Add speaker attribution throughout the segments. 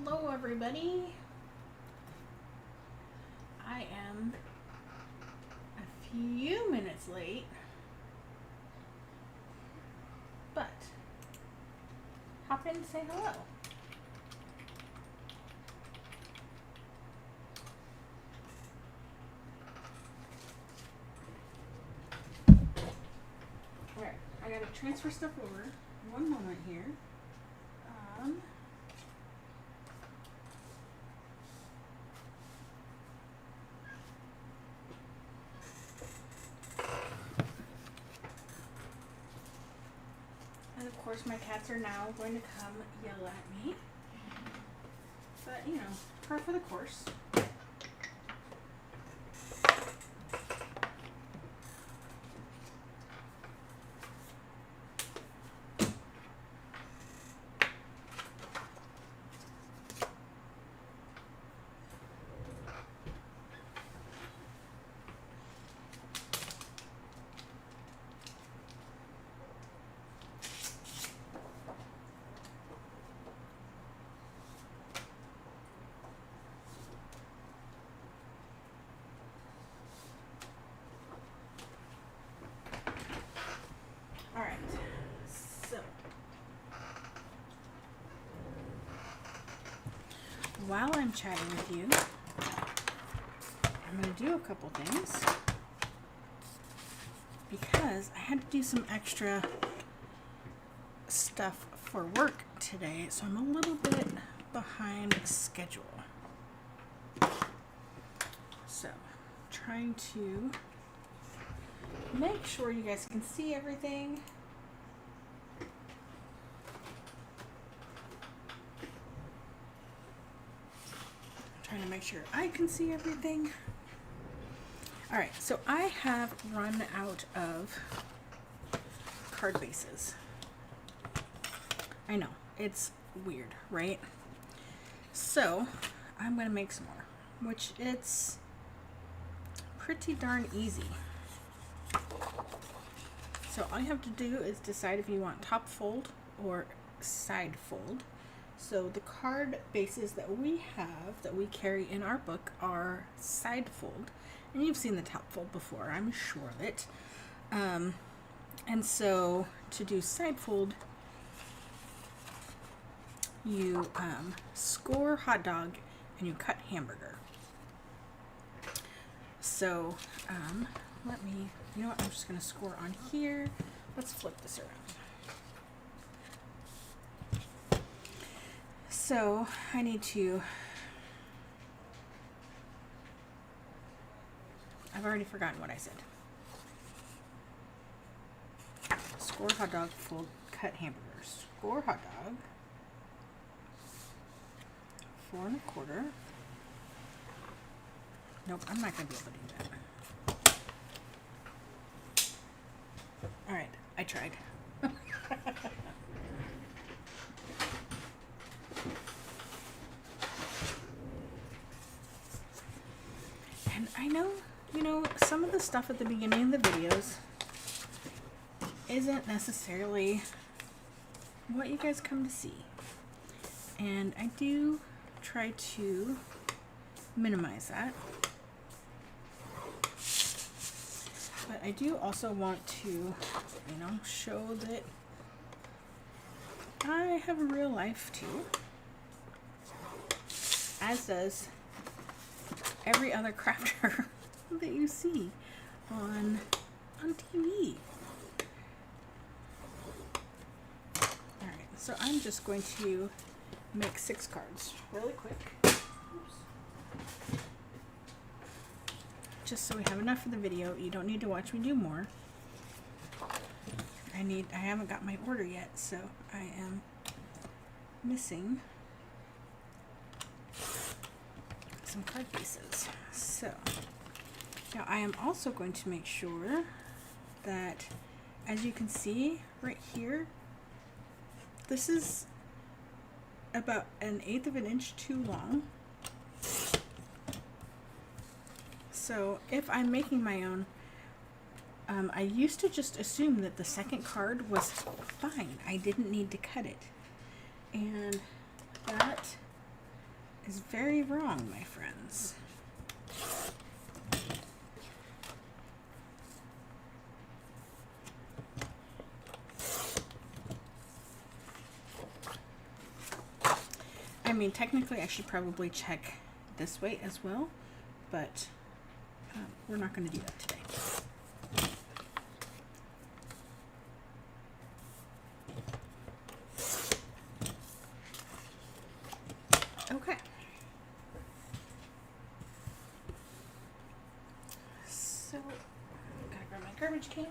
Speaker 1: Hello everybody. I am a few minutes late, but hop in and say hello. Alright, I gotta transfer stuff over. One moment here. And of course my cats are now going to come yell at me. But, you know, par for the course. Alright, so while I'm chatting with you, I'm going to do a couple things because I had to do some extra stuff for work today, so I'm a little bit behind schedule. So, trying to make sure you guys can see everything. Trying to make sure I can see everything. Alright, so I have run out of card bases. I know, it's weird, right? So, I'm going to make some more, which it's pretty darn easy. So all you have to do is decide if you want top fold or side fold. So the card bases that we have, that we carry in our book, are side fold. And you've seen the top fold before, I'm sure of it. And so to do side fold, you score hot dog and you cut hamburger. So let me, you know what, I'm just going to score on here. Let's flip this around. So I need to, I've already forgotten what I said. Score hot dog, fold, cut hamburger. Score hot dog, 4 1/4. Nope, I'm not going to be able to do that. Alright, I tried. And I know, you know, some of the stuff at the beginning of the videos isn't necessarily what you guys come to see. And I do try to minimize that. But I do also want to, you know, show that I have a real life too. As does every other crafter that you see on TV. Alright, so I'm just going to make 6 cards really quick. Just so we have enough for the video. You don't need to watch me do more. I haven't got my order yet, so I am missing some card bases. So now I am also going to make sure that, as you can see right here, this is about 1/8 of an inch too long. So if I'm making my own, I used to just assume that the second card was fine. I didn't need to cut it. And that is very wrong, my friends. I mean, technically I should probably check this way as well, but we're not going to do that today. Okay. So, gotta grab my garbage can.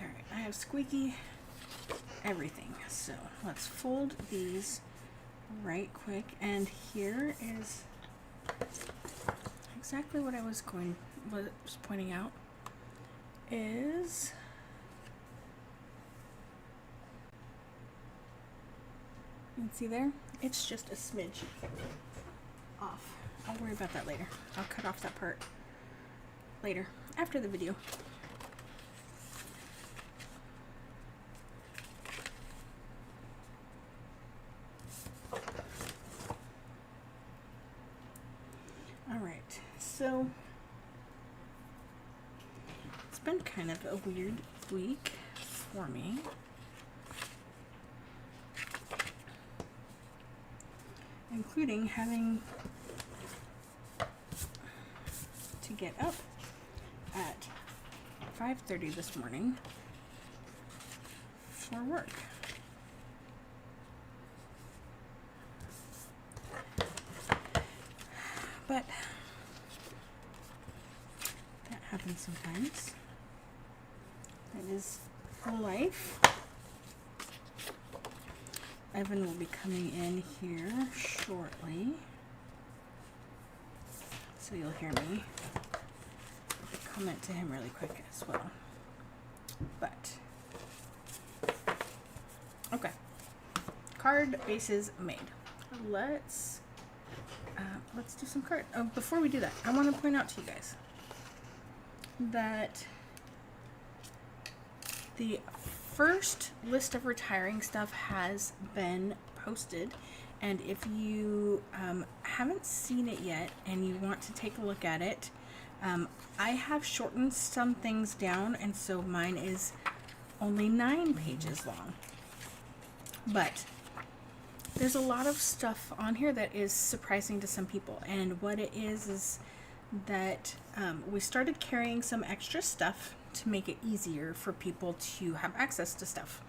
Speaker 1: Alright, I have squeaky everything. So let's fold these right quick, and here is exactly what I was pointing out is you can see there, it's just a smidge off. I'll worry about that later. I'll cut off that part later after the video. So it's been kind of a weird week for me. Including having to get up at 5:30 this morning for work. But happens sometimes. That is life. Evan will be coming in here shortly, so you'll hear me comment to him really quick as well. But okay, card bases made. Let's do some card. Oh, before we do that, I want to point out to you guys that the first list of retiring stuff has been posted, and if you haven't seen it yet and you want to take a look at it, I have shortened some things down, and so mine is only 9 pages long, but there's a lot of stuff on here that is surprising to some people. And what it is that we started carrying some extra stuff to make it easier for people to have access to stuff.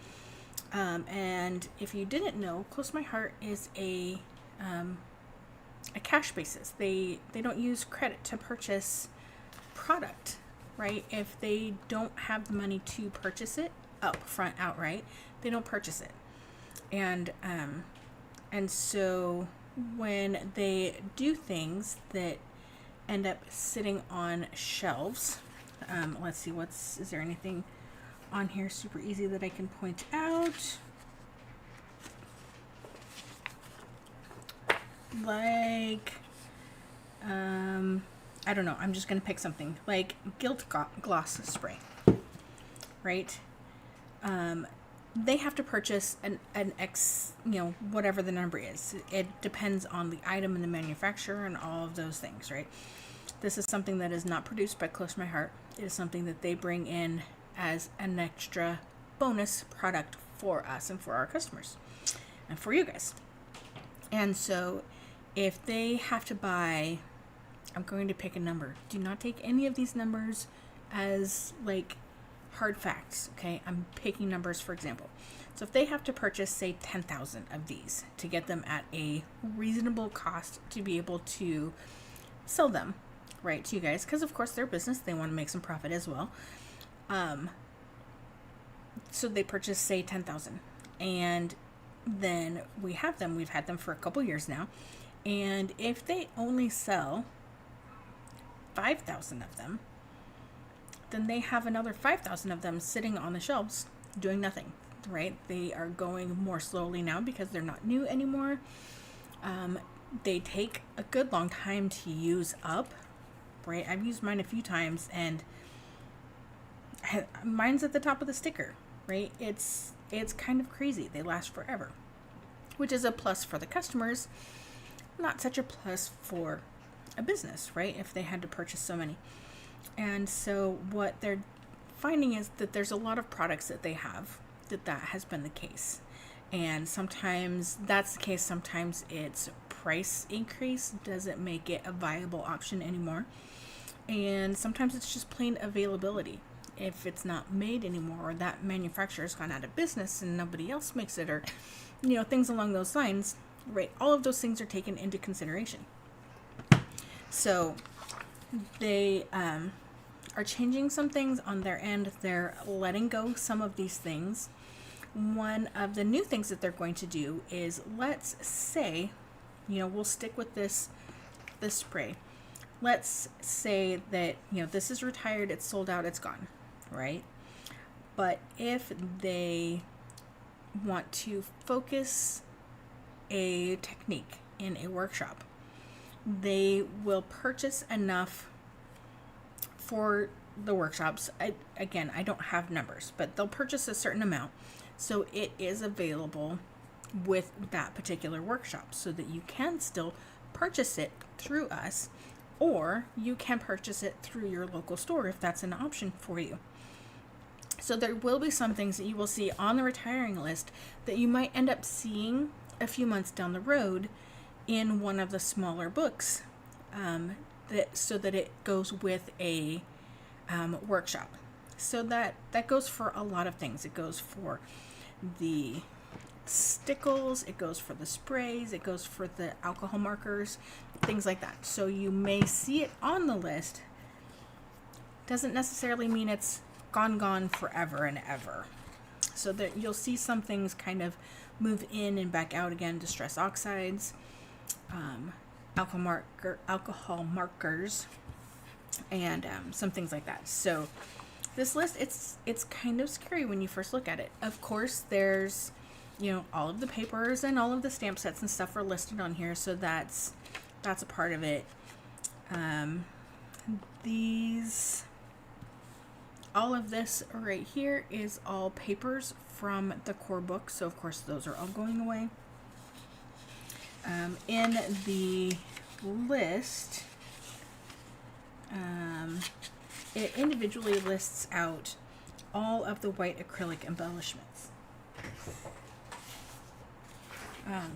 Speaker 1: And if you didn't know, Close My Heart is a cash basis. They don't use credit to purchase product, right? If they don't have the money to purchase it up front outright, they don't purchase it. And so when they do things that end up sitting on shelves, let's see, is there anything on here super easy that I can point out? Like, I don't know, I'm just going to pick something like Gilt Gloss spray, right? They have to purchase an X, whatever the number is. It depends on the item and the manufacturer and all of those things, right? This is something that is not produced by Close My Heart. It is something that they bring in as an extra bonus product for us and for our customers and for you guys. And so if they have to buy, I'm going to pick a number. Do not take any of these numbers as like hard facts, okay? I'm picking numbers, for example. So if they have to purchase, say, 10,000 of these to get them at a reasonable cost to be able to sell them, right, to you guys, because of course they're business, they want to make some profit as well. So they purchase, say, 10,000, and then we've had them for a couple years now, and if they only sell 5,000 of them, then they have another 5,000 of them sitting on the shelves doing nothing. right? They are going more slowly now because they're not new anymore. They take a good long time to use up, right? I've used mine a few times and mine's at the top of the sticker, right? It's kind of crazy. They last forever, which is a plus for the customers, not such a plus for a business, right? If they had to purchase so many. And so what they're finding is that there's a lot of products that they have that has been the case. And sometimes that's the case. Sometimes it's price increase doesn't make it a viable option anymore. And sometimes it's just plain availability. If it's not made anymore, or that manufacturer's gone out of business and nobody else makes it, or, things along those lines, right? All of those things are taken into consideration. So they are changing some things on their end. They're letting go some of these things. One of the new things that they're going to do is, let's say, we'll stick with this spray. Let's say that, this is retired, it's sold out, it's gone, right? But if they want to focus a technique in a workshop, they will purchase enough for the workshops. I don't have numbers, but they'll purchase a certain amount so it is available with that particular workshop, so that you can still purchase it through us, or you can purchase it through your local store if that's an option for you. So there will be some things that you will see on the retiring list that you might end up seeing a few months down the road in one of the smaller books, so that it goes with a workshop. So that goes for a lot of things. It goes for the stickles, it goes for the sprays, it goes for the alcohol markers, things like that. So you may see it on the list. Doesn't necessarily mean it's gone forever and ever. So that you'll see some things kind of move in and back out again. Distress oxides, alcohol markers, and some things like that. So this list, it's kind of scary when you first look at it. Of course, there's all of the papers and all of the stamp sets and stuff are listed on here, so that's a part of it. All of this right here is all papers from the core book, so of course those are all going away. In the list, it individually lists out all of the white acrylic embellishments.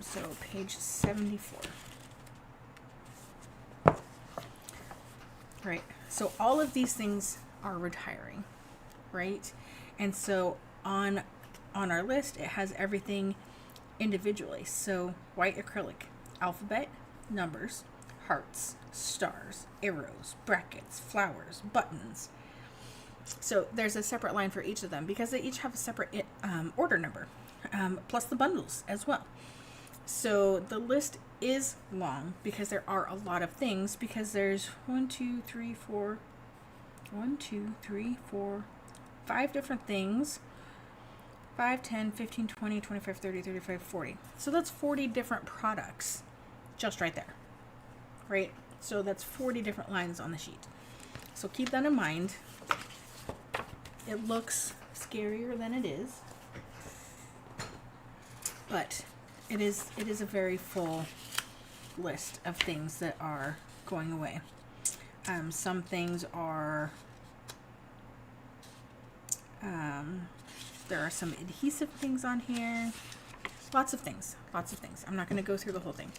Speaker 1: So page 74. Right. So all of these things are retiring, right? And so on our list, it has everything individually. So white acrylic, alphabet, numbers, hearts, stars, arrows, brackets, flowers, buttons. So there's a separate line for each of them because they each have a separate order number, plus the bundles as well. So the list is long because there are a lot of things, because there's 5 different things. 5, 10, 15, 20, 25, 30, 35, 40. So that's 40 different products just right there, right? So that's 40 different lines on the sheet. So keep that in mind. It looks scarier than it is, but it is a very full list of things that are going away. Some things are, there are some adhesive things on here. Lots of things. I'm not going to go through the whole thing,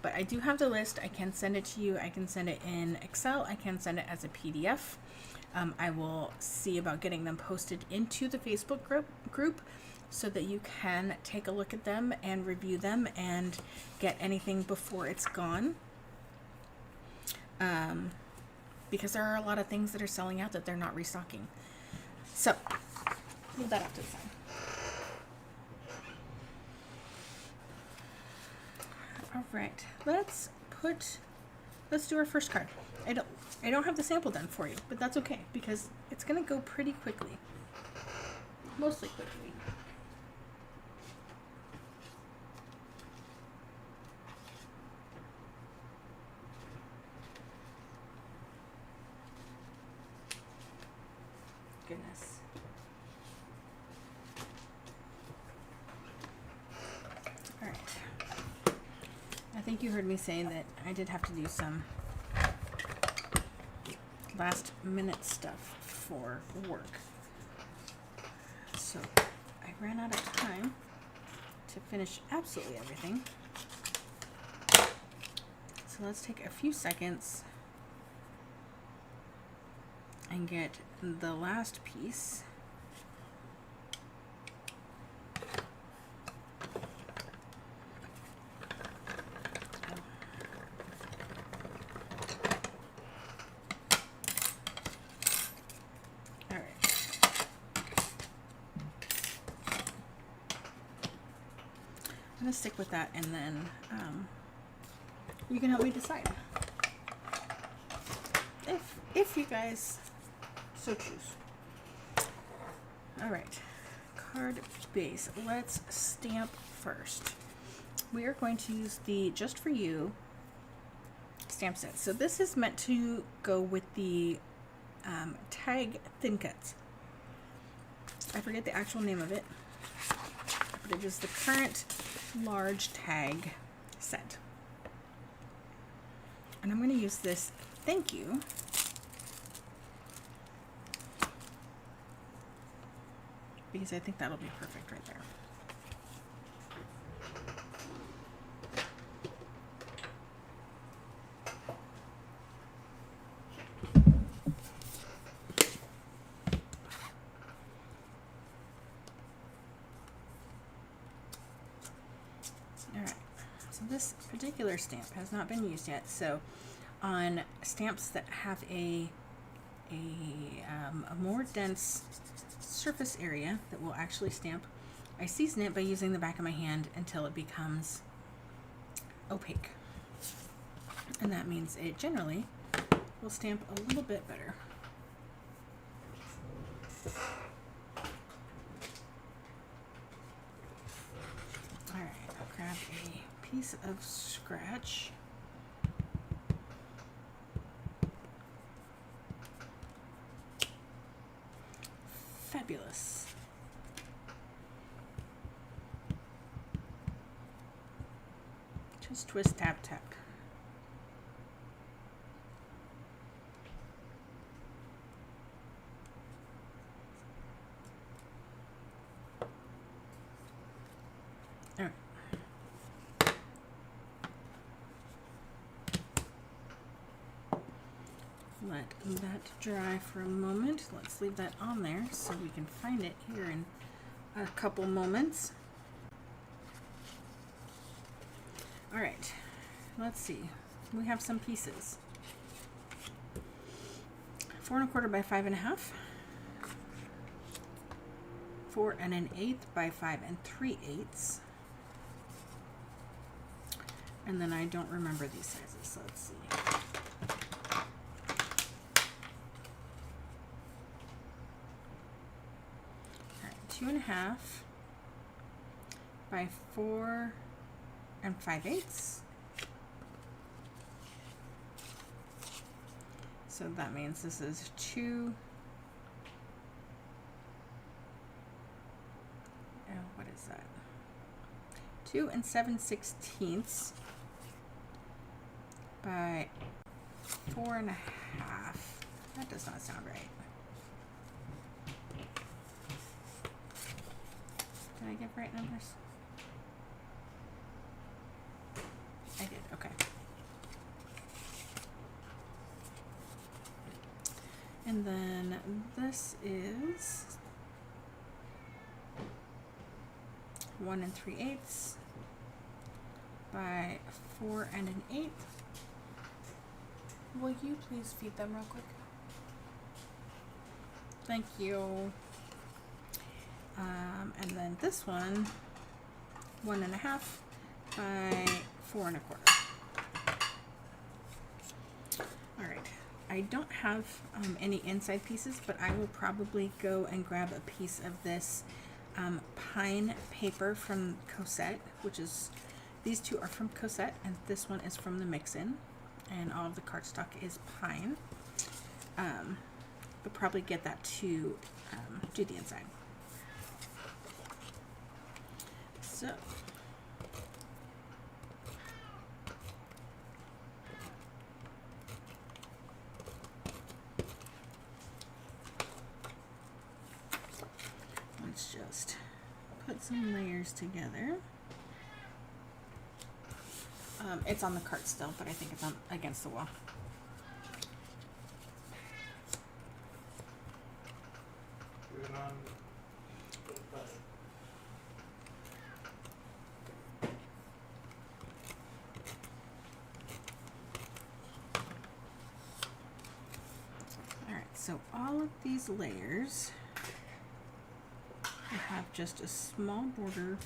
Speaker 1: but I do have the list. I can send it to you. I can send it in Excel. I can send it as a PDF. I will see about getting them posted into the Facebook group so that you can take a look at them and review them and get anything before it's gone. Because there are a lot of things that are selling out that they're not restocking. So, move that off to the side. All right, let's do our first card. I don't have the sample done for you, but that's okay because it's gonna go pretty quickly, mostly quickly. goodness. All right. I think you heard me say that I did have to do some last minute stuff for work. So I ran out of time to finish absolutely everything. So let's take a few seconds and get the last piece. All right. I'm gonna stick with that, and then you can help me decide if you guys so choose. All right, card base. Let's stamp first. We are going to use the Just For You stamp set. So this is meant to go with the tag thin cuts. I forget the actual name of it, but it is the current large tag set. And I'm going to use this Thank You because I think that'll be perfect right there. Alright, so this particular stamp has not been used yet, so on stamps that have a more dense surface area that will actually stamp, I season it by using the back of my hand until it becomes opaque. And that means it generally will stamp a little bit better. Alright, I'll grab a piece of scratch. Fabulous. Just twist, tap, tap. All right. Let that dry for a moment. Let's leave that on there so we can find it here in a couple moments. All right, let's see. We have some pieces. 4 1/4 by 5 1/2. 4 1/8 by 5 3/8. And then I don't remember these sizes, so let's see. All right, 2 1/2 by 4 5/8. So that means this is 2. Oh, what is that? 2 7/16 by 4 1/2. That does not sound right. Did I give right numbers? I did, okay. And then this is 1 3/8 by 4 1/8. Will you please feed them real quick? Thank you. And then this one, 1 1/2 by 4 1/4. All right. I don't have any inside pieces, but I will probably go and grab a piece of this pine paper from Cosette, which is, these two are from Cosette, and this one is from the Mix-In, and all of the cardstock is pine. but probably get that to do the inside. So let's just put some layers together. It's on the cart still, but I think it's on against the wall. Alright, so all of these layers have just a small border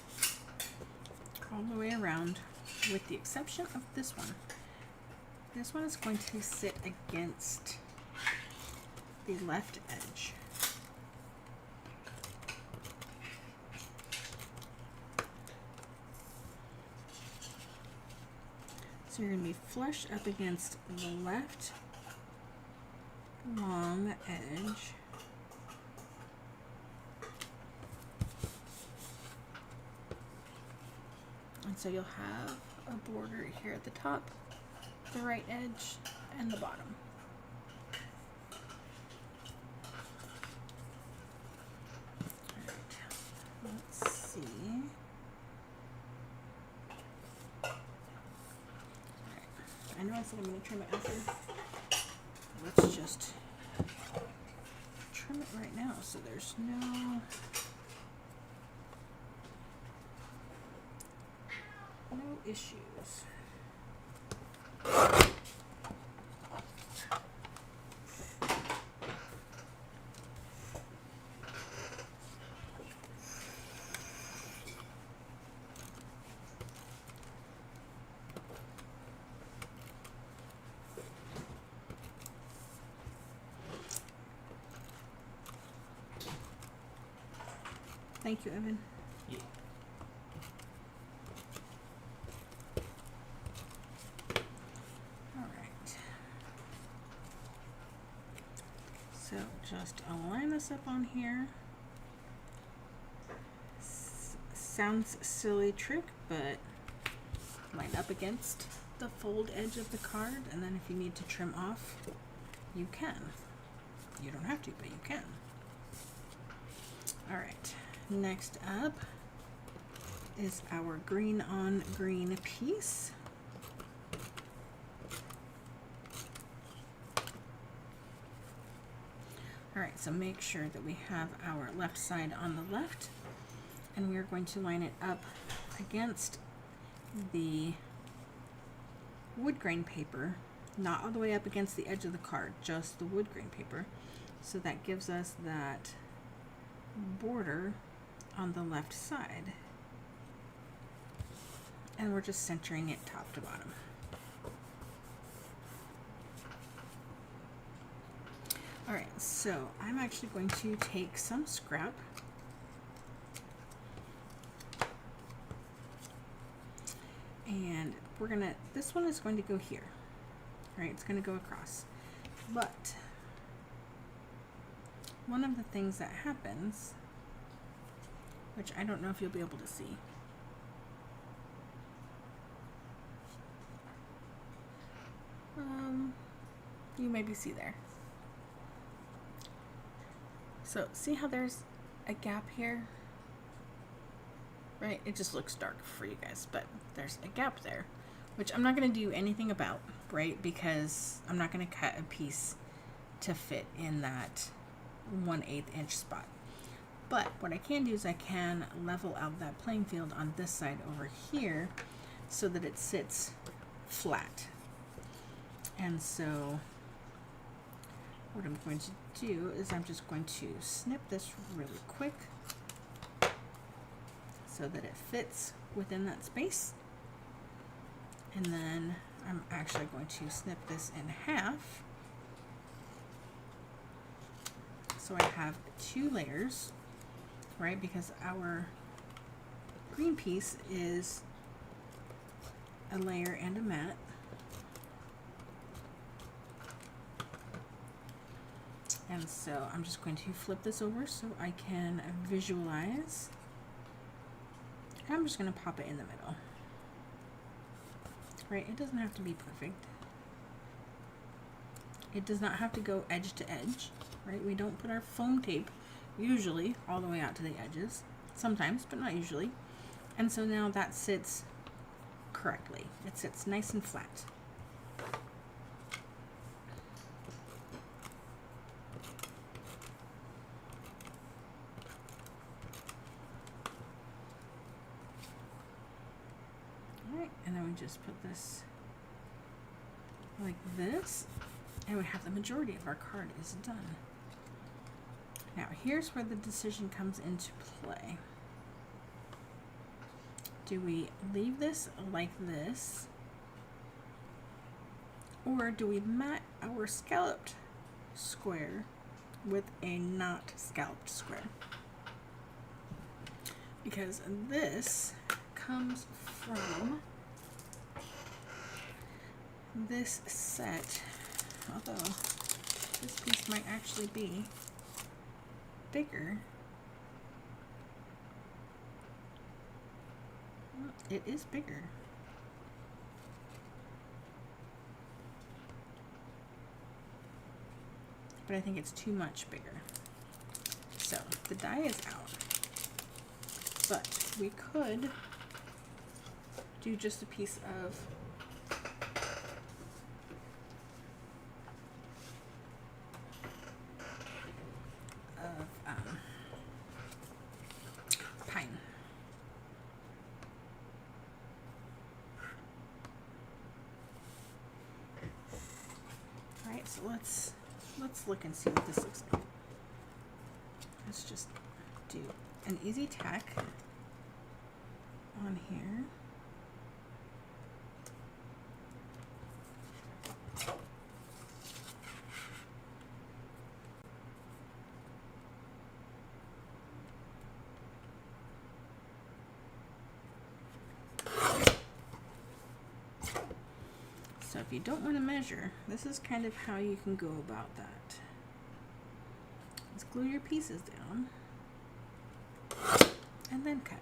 Speaker 1: all the way around, with the exception of this one. This one is going to sit against the left edge. So you're going to be flush up against the left long edge. And so you'll have a border here at the top, the right edge, and the bottom. Alright, let's see. Alright. I know I said I'm going to trim it after. Let's just trim it right now so there's no issues. Thank you, Evan.
Speaker 2: Yeah.
Speaker 1: So just align this up on here. Sounds silly trick, but line up against the fold edge of the card, and then if you need to trim off, you can. You don't have to, but you can. All right, next up is our green on green piece. Alright, so make sure that we have our left side on the left, and we are going to line it up against the wood grain paper, not all the way up against the edge of the card, just the wood grain paper. So that gives us that border on the left side. And we're just centering it top to bottom. Alright, so I'm actually going to take some scrap and we're gonna, this one is going to go here. Right, it's going to go across. But one of the things that happens, which I don't know if you'll be able to see, you maybe see there. So see how there's a gap here? Right, it just looks dark for you guys, but there's a gap there, which I'm not going to do anything about, right? Because I'm not going to cut a piece to fit in that 1/8 inch spot. But what I can do is I can level out that playing field on this side over here so that it sits flat. And so what I'm going to do is I'm just going to snip this really quick so that it fits within that space. And then I'm actually going to snip this in half. So I have 2 layers, right? Because our green piece is a layer and a mat. And so I'm just going to flip this over so I can visualize. And I'm just going to pop it in the middle. Right, it doesn't have to be perfect. It does not have to go edge to edge, right? We don't put our foam tape usually all the way out to the edges. Sometimes, but not usually. And so now that sits correctly. It sits nice and flat. Alright, and then we just put this like this, and we have the majority of our card is done. Now here's where the decision comes into play. Do we leave this like this, or do we mat our scalloped square with a not scalloped square? Because this comes from this set, although this piece might actually be bigger. It is bigger. But I think it's too much bigger. So the die is out. But we could do just a piece of pine. All right, so let's look and see what this looks like. Let's just do an easy tack on here. So if you don't want to measure, this is kind of how you can go about that. Let's glue your pieces down and then cut.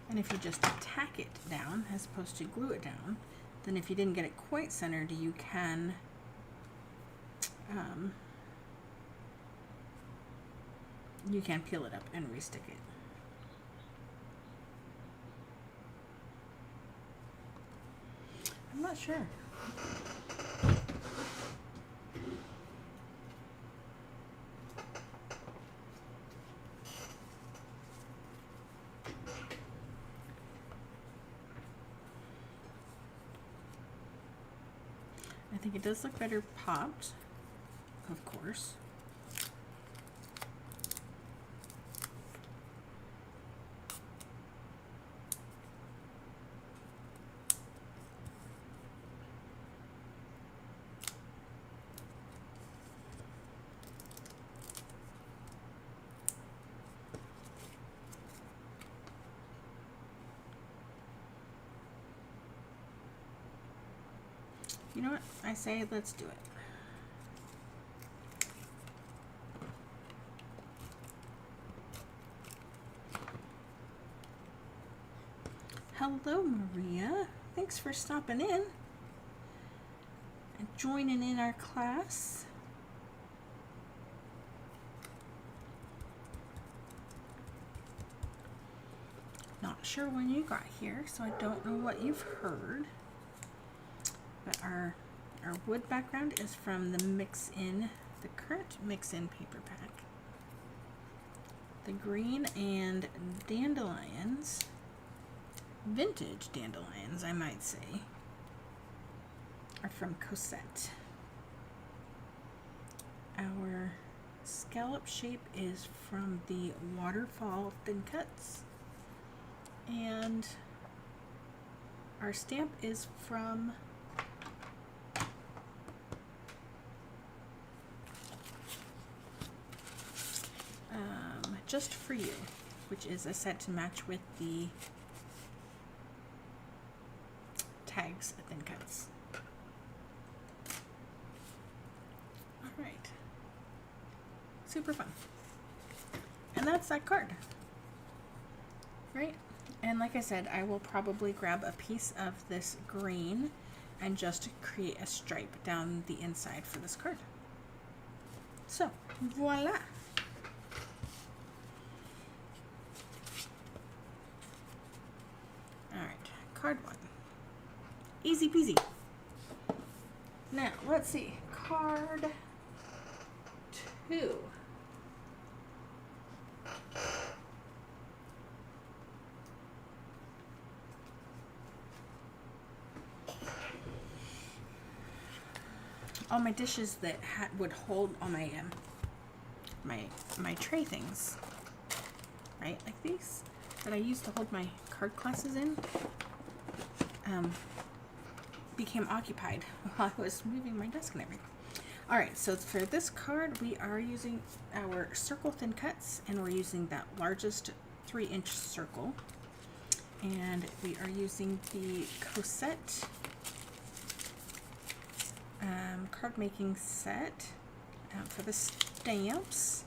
Speaker 1: And if you just tack it down as opposed to glue it down, then if you didn't get it quite centered, you can peel it up and restick it. I'm not sure. I think it does look better popped, of course. You know what? I say let's do it. Hello, Maria. Thanks for stopping in and joining in our class. Not sure when you got here, so I don't know what you've heard. But our wood background is from the the current Mix-In paper pack. The green and dandelions, vintage dandelions, I might say, are from Cosette. Our scallop shape is from the Waterfall Thin Cuts, and our stamp is from Just For You, which is a set to match with the tags Thin Cuts. Super fun. And that's that card. Right? And like I said, I will probably grab a piece of this green and just create a stripe down the inside for this card. So, voila. Alright, card 1. Easy peasy. Now, let's see. Card 2. All my dishes that would hold all my my tray things, right? Like these that I used to hold my card classes in, became occupied while I was moving my desk and everything. All right, so for this card, we are using our circle thin cuts, and we're using that largest 3-inch circle, and we are using the Cosette card making set for the stamps.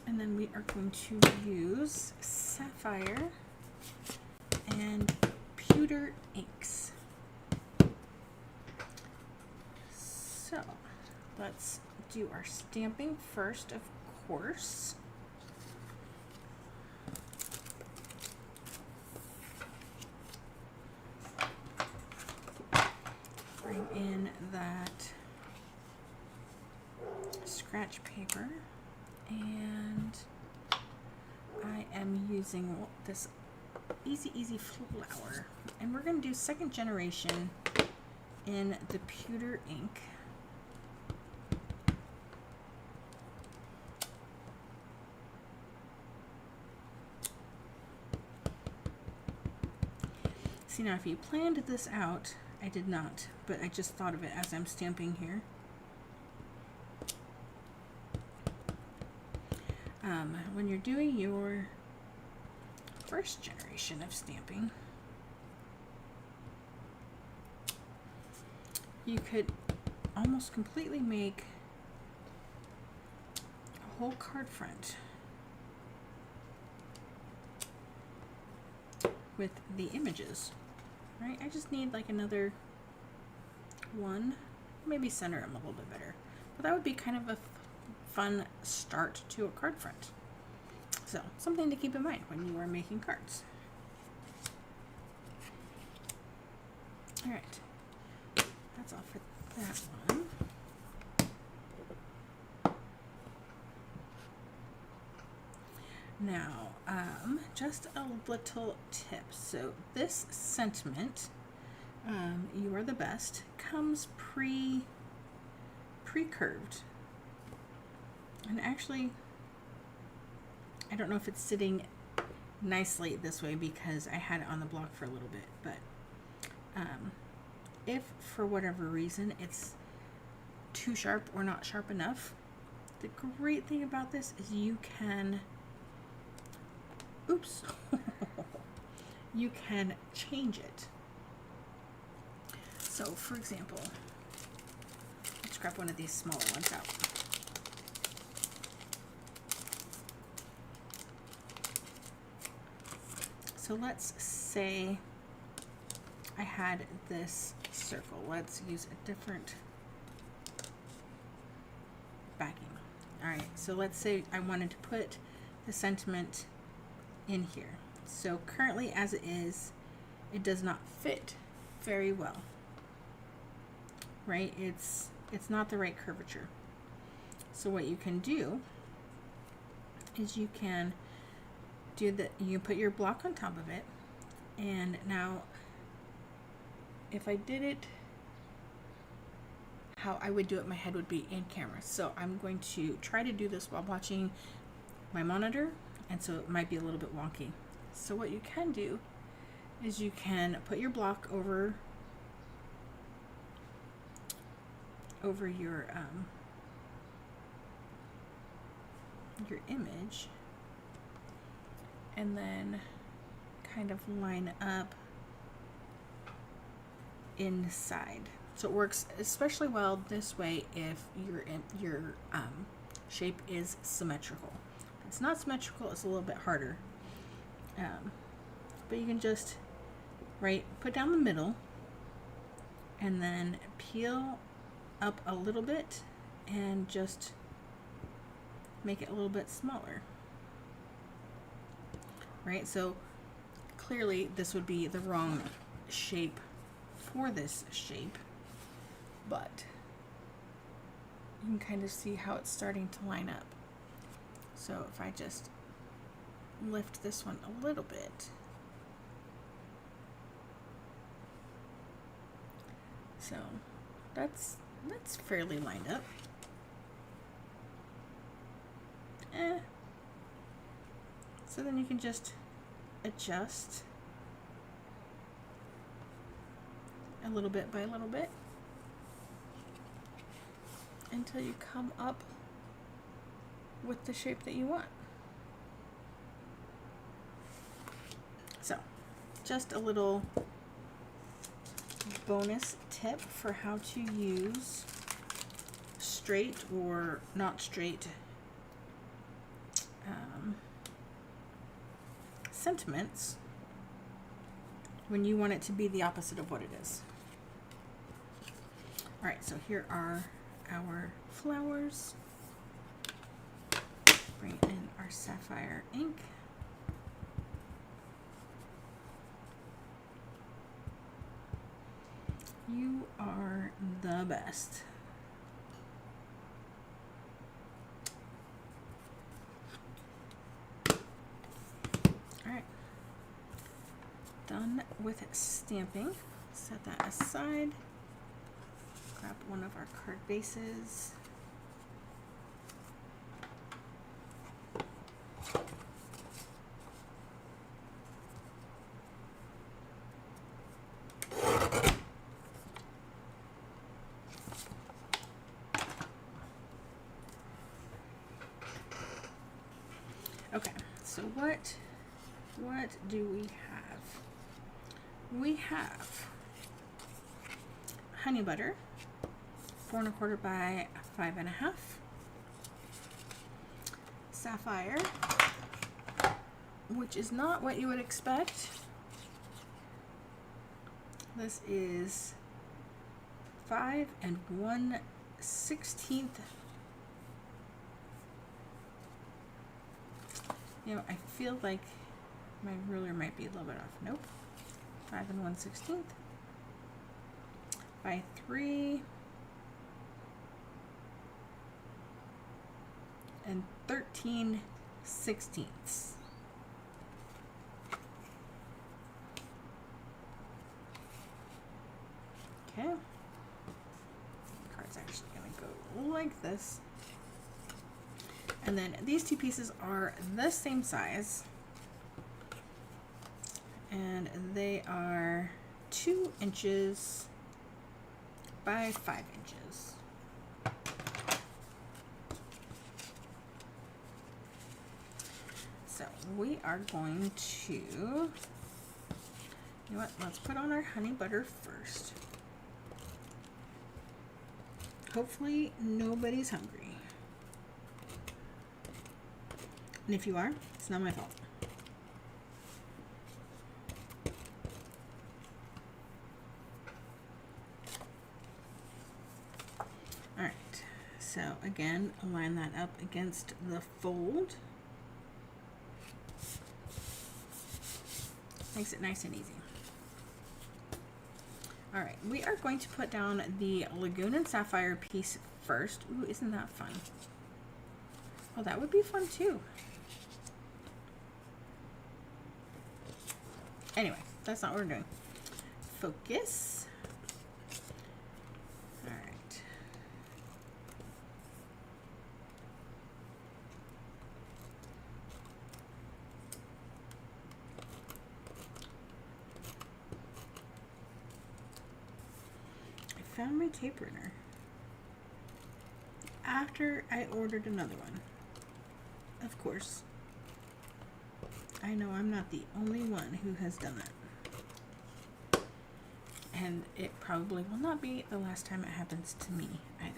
Speaker 1: And then we are going to use sapphire and pewter inks. So let's do our stamping first, of course. Bring in that scratch paper, and I am using this Easy Flower, and we're going to do 2nd generation in the pewter ink. See, now if you planned this out, I did not, but I just thought of it as I'm stamping here. When you're doing your 1st generation of stamping, you could almost completely make a whole card front with the images, right? I just need like another one, maybe center them a little bit better, but that would be kind of a fun start to a card front. So, something to keep in mind when you are making cards. Alright, that's all for that one. Now, just a little tip. So, this sentiment, you are the best, comes pre-curved. And actually, I don't know if it's sitting nicely this way because I had it on the block for a little bit, but if for whatever reason it's too sharp or not sharp enough, the great thing about this is you can, you can change it. So for example, let's grab one of these smaller ones out. So let's say I had this circle. Let's use a different backing. All right, so let's say I wanted to put the sentiment in here. So currently as it is, it does not fit very well, right? It's not the right curvature. So what you can do is you can put your block on top of it, and now if I did it how I would do it, my head would be in camera. So I'm going to try to do this while watching my monitor, and so it might be a little bit wonky. So what you can do is you can put your block over your image, and then kind of line up inside So it works especially well this way if your shape is symmetrical. If it's not symmetrical, it's a little bit harder. But you can just put down the middle and then peel up a little bit and just make it a little bit smaller. Right? So clearly this would be the wrong shape for this shape, but you can kind of see how it's starting to line up. So if I just lift this one a little bit, so that's fairly lined up. So then you can just adjust a little bit by a little bit until you come up with the shape that you want. So, just a little bonus tip for how to use straight or not straight sentiments when you want it to be the opposite of what it is. All right, so here are our flowers. Bring in our sapphire ink. You are the best. All right, done with stamping. Set that aside. Grab one of our card bases. Okay, so what do we have? We have honey butter, 4 1/4 by 5 1/2. Sapphire, which is not what you would expect. This is 5 1/16. You know, I feel like my ruler might be a little bit off. Nope. 5 1/16 by 3 13/16. Okay. The card's actually going to go like this. And then these two pieces are the same size. And they are 2 inches by 5 inches. So we are going to, you know what, let's put on our honey butter first. Hopefully nobody's hungry. And if you are, it's not my fault. All right, so again, align that up against the fold. Makes it nice and easy. All right, we are going to put down the Lagoon and Sapphire piece first. Ooh, isn't that fun? Oh, that would be fun too. Anyway, that's not what we're doing. Focus. All right. I found my tape runner after I ordered another one. Of course. I know I'm not the only one who has done that. And it probably will not be the last time it happens to me either.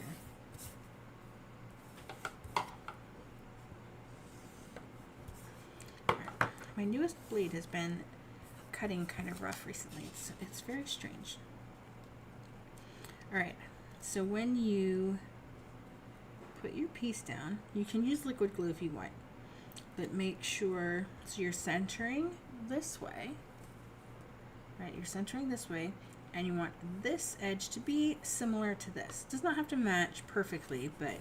Speaker 1: Right. My newest blade has been cutting kind of rough recently. It's very strange. All right, so when you put your piece down, you can use liquid glue if you want, but make sure, so you're centering this way, right? You're centering this way, and you want this edge to be similar to this. It does not have to match perfectly, but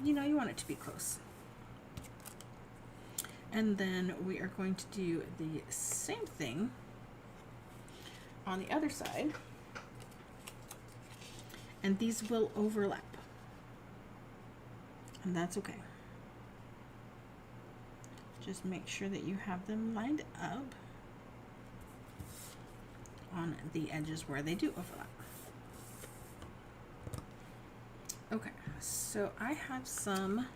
Speaker 1: you know, you want it to be close. And then we are going to do the same thing on the other side. And these will overlap. And that's okay. Just make sure that you have them lined up on the edges where they do overlap. Okay, so I have some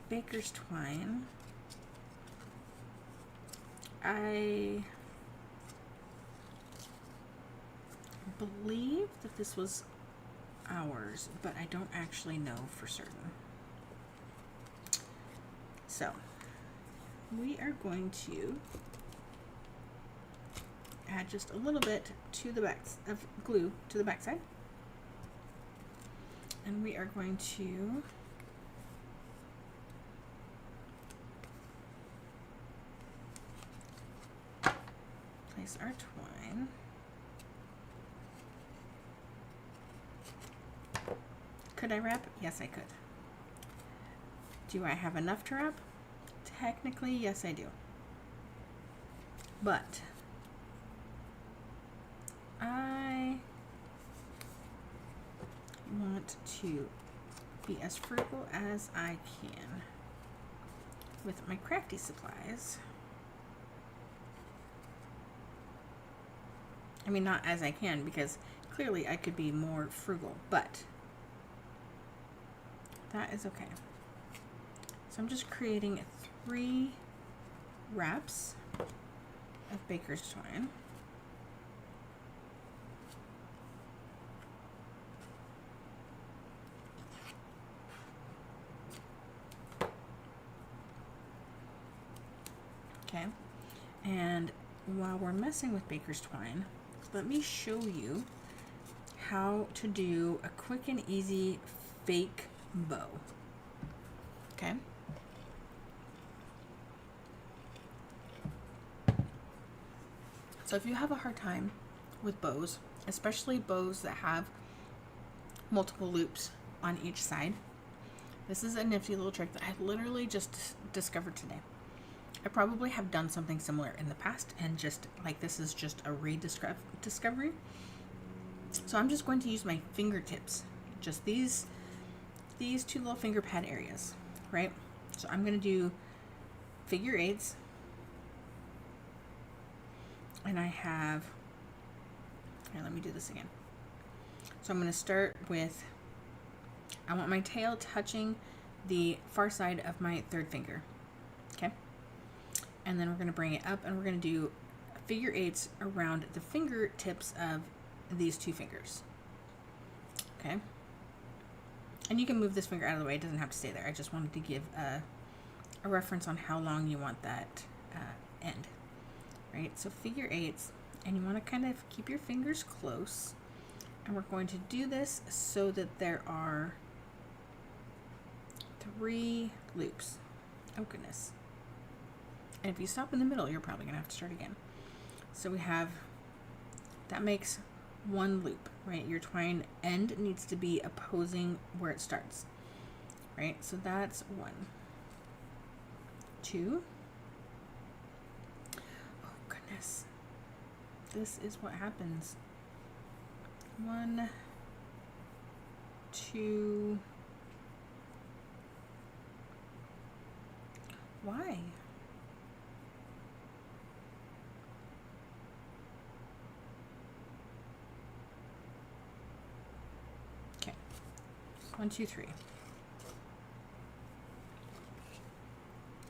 Speaker 1: baker's twine. I believe that this was ours, but I don't actually know for certain. So we are going to add just a little bit to the back of glue to the back side, and we are going to place our twine. Could I wrap? Yes, I could. Do I have enough to wrap? Technically, yes, I do. But I want to be as frugal as I can with my crafty supplies. I mean, not as I can, because clearly I could be more frugal, but that is okay. So I'm just creating 3 wraps of baker's twine. Okay, and while we're messing with baker's twine, let me show you how to do a quick and easy fake bow. Okay. So if you have a hard time with bows, especially bows that have multiple loops on each side, this is a nifty little trick that I literally just discovered today. I probably have done something similar in the past, and just like this is just a rediscovery. So I'm just going to use my fingertips, just these 2 little finger pad areas, right? So I'm going to do figure 8s, and I have, here, let me do this again. So I'm going to start with, I want my tail touching the far side of my 3rd finger, okay? And then we're going to bring it up, and we're going to do figure 8s around the fingertips of these 2 fingers, okay? And you can move this finger out of the way. It doesn't have to stay there. I just wanted to give a reference on how long you want that end, right? So figure 8s, and you want to kind of keep your fingers close. And we're going to do this so that there are 3 loops. Oh, goodness. And if you stop in the middle, you're probably going to have to start again. So we have, that makes 1 loop, right? Your twine end needs to be opposing where it starts, right? So that's 1, 2. Oh, goodness. This is what happens. 1, 2. Why? Okay. 1, 2, 3.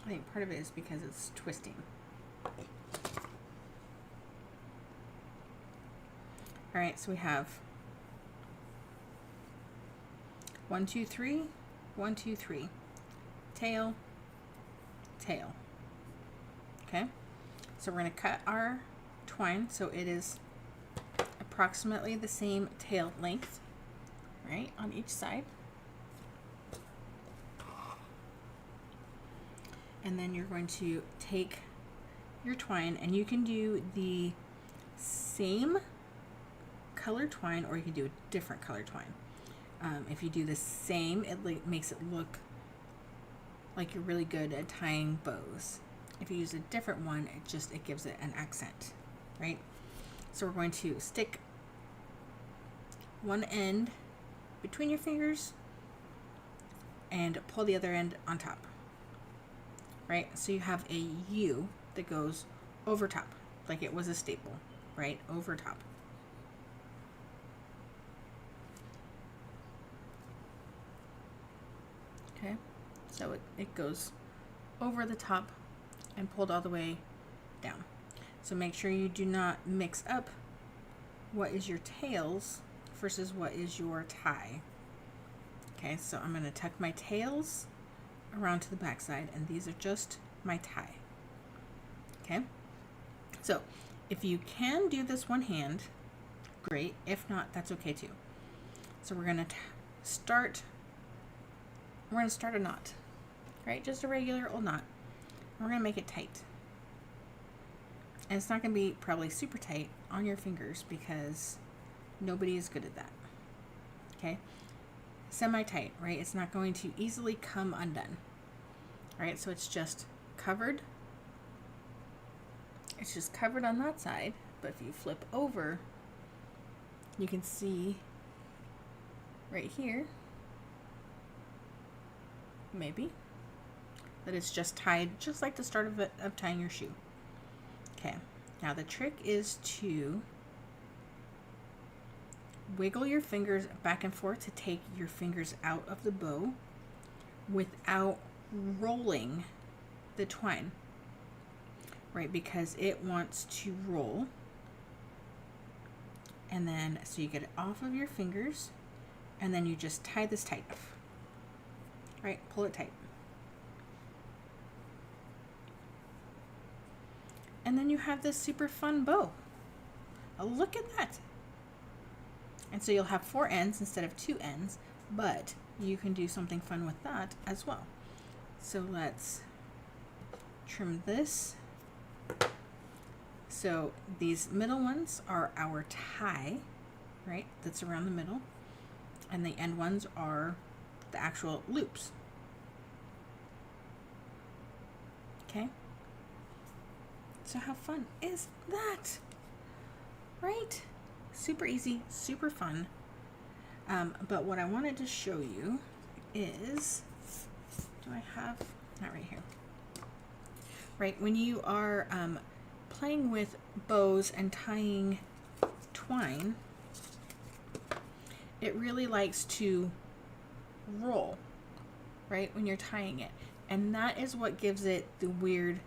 Speaker 1: I think part of it is because it's twisting. All right, so we have 1, 2, 3, 1, 2, 3, tail, tail. Okay, so we're going to cut our twine so it is approximately the same tail length, right, on each side. And then you're going to take your twine, and you can do the same color twine or you can do a different color twine. If you do the same, it makes it look like you're really good at tying bows. If you use a different one, it gives it an accent, right? So we're going to stick one end between your fingers and pull the other end on top, right? So you have a U that goes over top, like it was a staple, right? Over top. Okay, so it goes over the top and pulled all the way down. So make sure you do not mix up what is your tails versus what is your tie. Okay, so I'm going to tuck my tails around to the back side, and these are just my tie. Okay, so if you can do this one hand, great. If not, that's okay too. So we're going to start a knot, right? Just a regular old knot. We're going to make it tight. And it's not going to be probably super tight on your fingers because nobody is good at that. Okay? Semi-tight, right? It's not going to easily come undone. All right, so it's just covered. It's just covered on that side, but if you flip over, you can see right here, maybe, that it's just tied just like the start of tying your shoe. Okay, now the trick is to wiggle your fingers back and forth to take your fingers out of the bow without rolling the twine, right? Because it wants to roll. And then, so you get it off of your fingers, and then you just tie this tight, right? Pull it tight. And then you have this super fun bow. Oh, look at that. And so you'll have 4 ends instead of 2 ends, but you can do something fun with that as well. So let's trim this. So these middle ones are our tie, right? That's around the middle. And the end ones are the actual loops. Okay? So how fun is that? Right? Super easy, super fun. But what I wanted to show you is, do I have, not right here. Right, when you are playing with bows and tying twine, it really likes to roll, right, when you're tying it. And that is what gives it the weird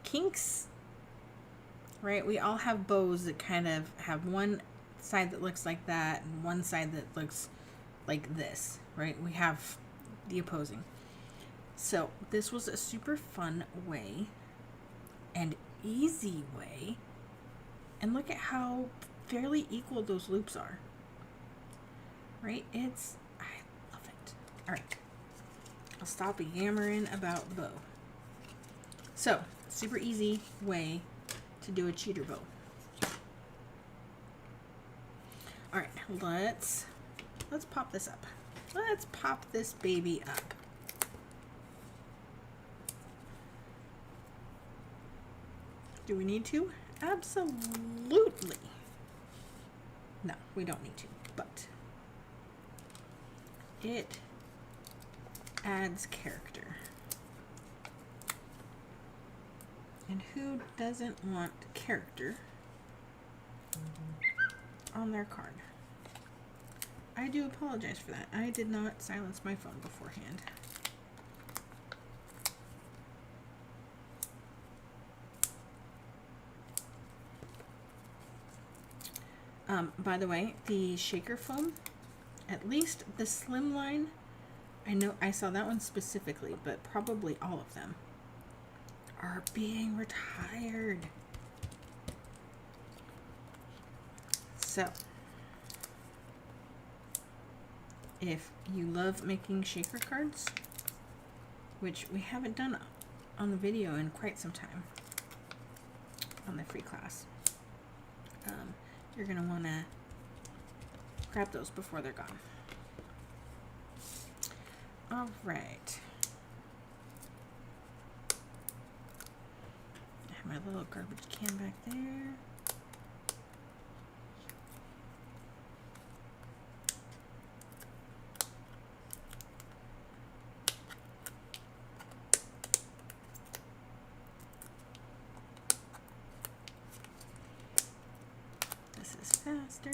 Speaker 1: kinks, right? We all have bows that kind of have one side that looks like that and one side that looks like this, right? We have the opposing. So this was a super fun way and easy way. And look at how fairly equal those loops are, right? I love it. All right, I'll stop yammering about the bow. So super easy way to do a cheater bow. All right, let's pop this up. Let's pop this baby up. Do we need to? Absolutely. No, we don't need to, but it adds character. And who doesn't want character on their card? I do apologize for that. I did not silence my phone beforehand. By the way, the shaker foam, at least the slim line, I know I saw that one specifically, but probably all of them are being retired. So, if you love making shaker cards, which we haven't done on the video in quite some time on the free class, you're going to want to grab those before they're gone. All right. I have my little garbage can back there. This is faster.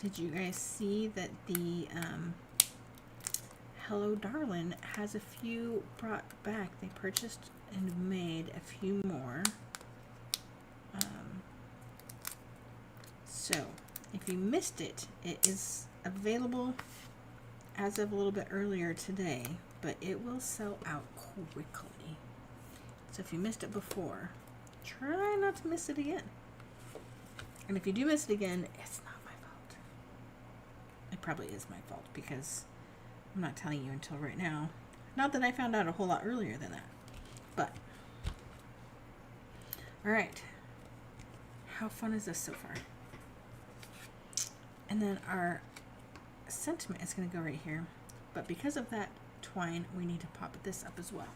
Speaker 1: Did you guys see that the Hello Darlin has a few brought back? They purchased and made a few more. So if you missed it, it is available as of a little bit earlier today, but it will sell out quickly. So if you missed it before, try not to miss it again. And if you do miss it again, it's not my fault. It probably is my fault because I'm not telling you until right now. Not that I found out a whole lot earlier than that, but all right. How fun is this so far? And then our sentiment is going to go right here, but because of that twine, we need to pop this up as well.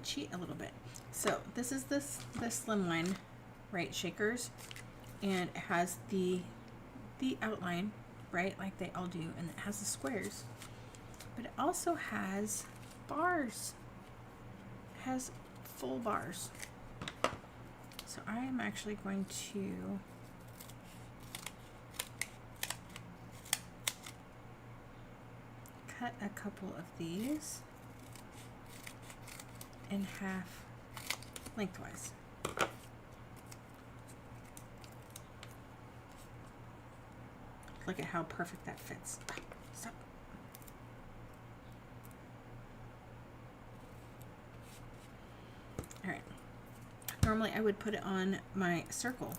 Speaker 1: Cheat a little bit. So this is the slimline, right, shakers, and it has the outline, right, like they all do, and it has the squares, but it also has bars. It has full bars. So I am actually going to cut a couple of these in half lengthwise. Look at how perfect that fits. Stop. All right. Normally I would put it on my circle.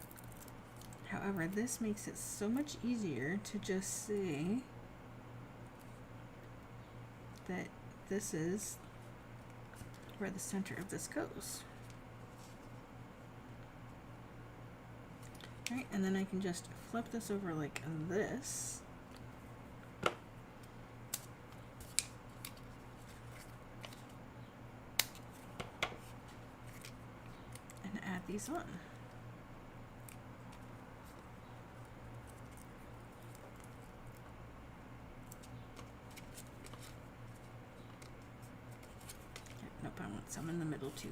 Speaker 1: However, this makes it so much easier to just say that this is where the center of this goes. All right, and then I can just flip this over like this. And add these on. Nope, I want some in the middle too.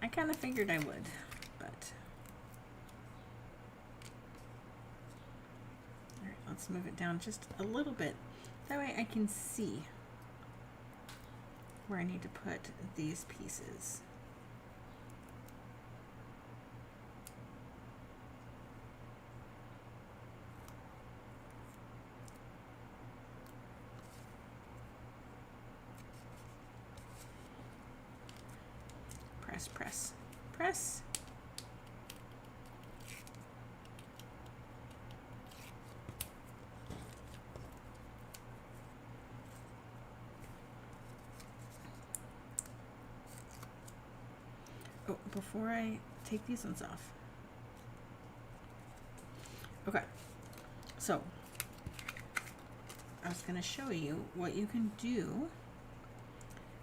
Speaker 1: I kind of figured I would, but all right, let's move it down just a little bit. That way I can see where I need to put these pieces. Press, press, press. Oh, before I take these ones off. Okay, so I was going to show you what you can do.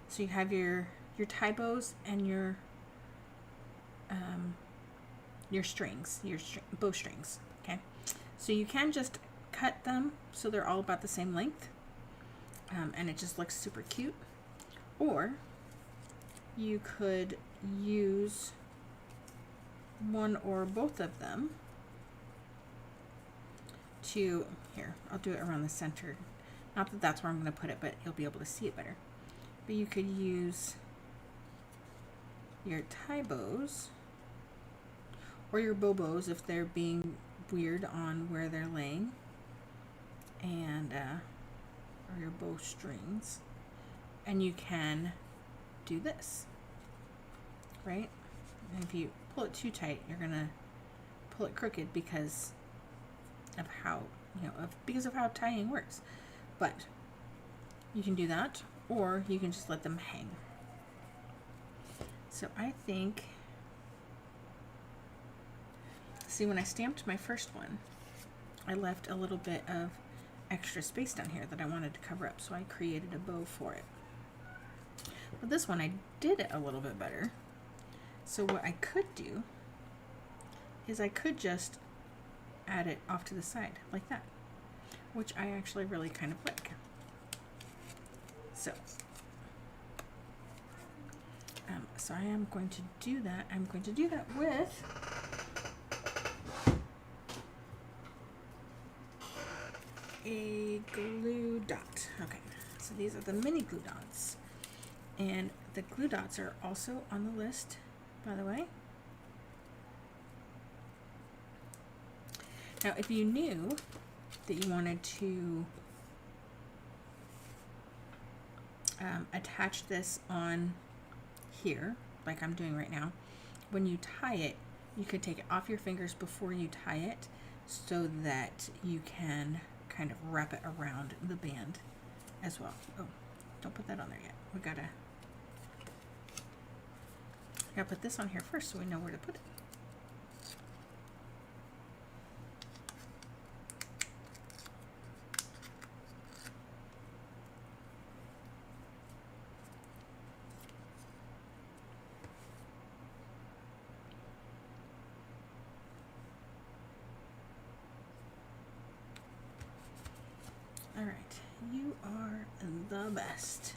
Speaker 1: So you have your tie bows and your your strings, bowstrings. Okay, so you can just cut them so they're all about the same length, and it just looks super cute. Or you could use one or both of them to, here, I'll do it around the center. Not that that's where I'm going to put it, but you'll be able to see it better. But you could use your tie bows or your bow bows if they're being weird on where they're laying, and or your bow strings, and you can do this, right? And if you pull it too tight, you're gonna pull it crooked because of how, because of how tying works. But you can do that, or you can just let them hang. So I think, see, when I stamped my first one, I left a little bit of extra space down here that I wanted to cover up, so I created a bow for it. But this one, I did it a little bit better. So what I could do is I could just add it off to the side like that, which I actually really kind of like. So I am going to do that. I'm going to do that with a glue dot. Okay, so these are the mini glue dots, and the glue dots are also on the list, by the way. Now, if you knew that you wanted to attach this on here, like I'm doing right now, when you tie it, you could take it off your fingers before you tie it so that you can kind of wrap it around the band as well. Oh, don't put that on there yet. We gotta put this on here first so we know where to put it. All right, you are the best.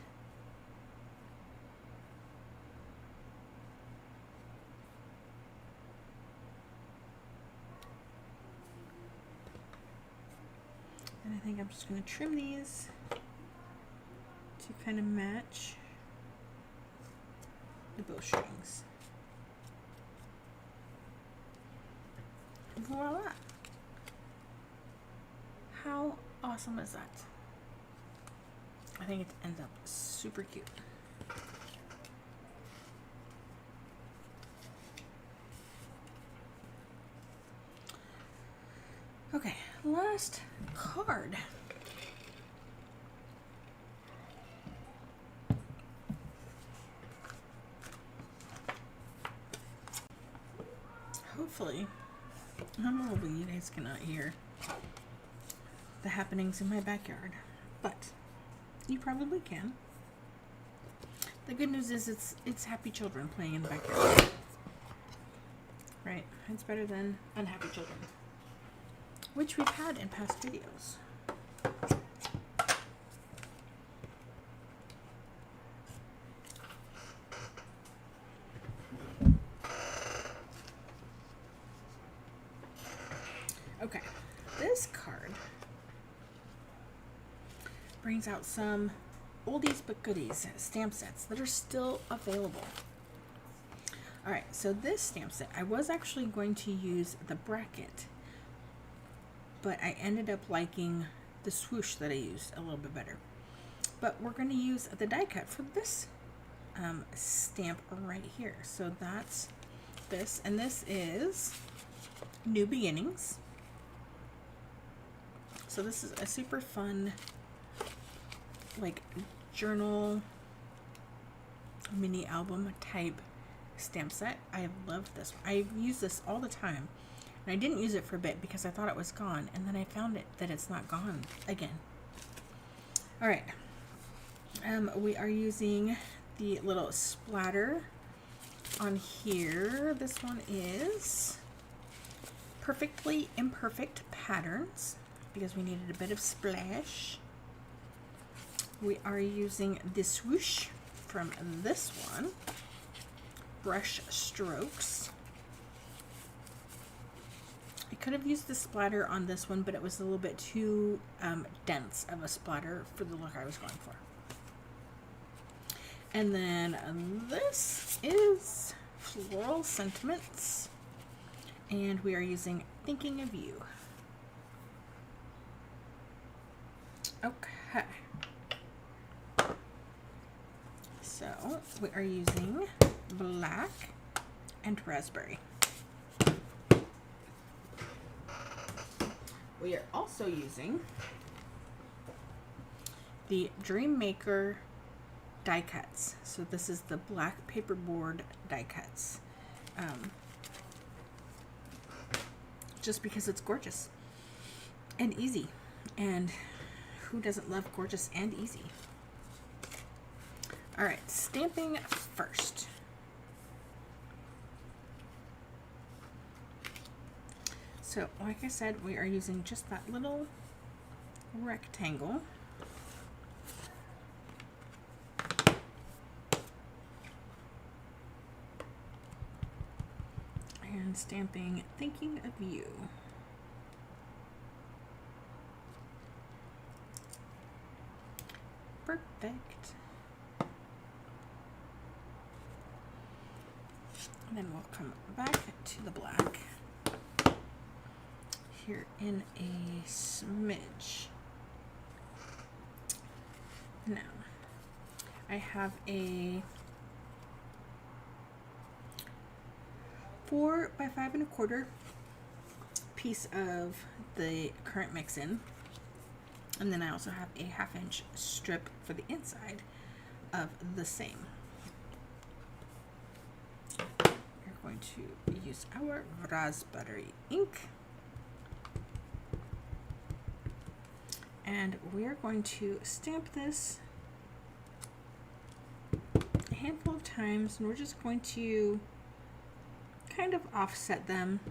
Speaker 1: And I think I'm just going to trim these to kind of match the bowstrings. Voila! How awesome is that? I think it ends up super cute. Okay, last card. Hopefully, hopefully you guys cannot hear the happenings in my backyard, but you probably can. The good news is it's happy children playing in the backyard, right? It's better than unhappy children, which we've had in past videos. Okay, this card brings out some oldies but goodies stamp sets that are still available. All right, so this stamp set, I was actually going to use the bracket, but I ended up liking the swoosh that I used a little bit better. But we're going to use the die cut for this stamp right here. So that's this, and this is New Beginnings. So this is a super fun, like, journal mini album type stamp set. I love this. I use this all the time, and I didn't use it for a bit because I thought it was gone, and then I found it that it's not gone again. All right, we are using the little splatter on here. This one is Perfectly Imperfect Patterns because we needed a bit of splash. We are using the swoosh from this one, Brush Strokes. I could have used the splatter on this one, but it was a little bit too dense of a splatter for the look I was going for. And then this is Floral Sentiments, and we are using Thinking of You. Okay. So we are using black and raspberry. We are also using the Dreammaker die cuts. So this is the black paperboard die cuts. Just because it's gorgeous and easy. And who doesn't love gorgeous and easy? All right, stamping first. So, like I said, we are using just that little rectangle. And stamping Thinking of You. Perfect. And then we'll come back to the black here in a smidge. Now, I have a 4 by 5 1/4 piece of the current mix-in, and then I also have a 1/2 inch strip for the inside of the same. We're going to use our raspberry ink, and we are going to stamp this a handful of times, and we're just going to kind of offset them,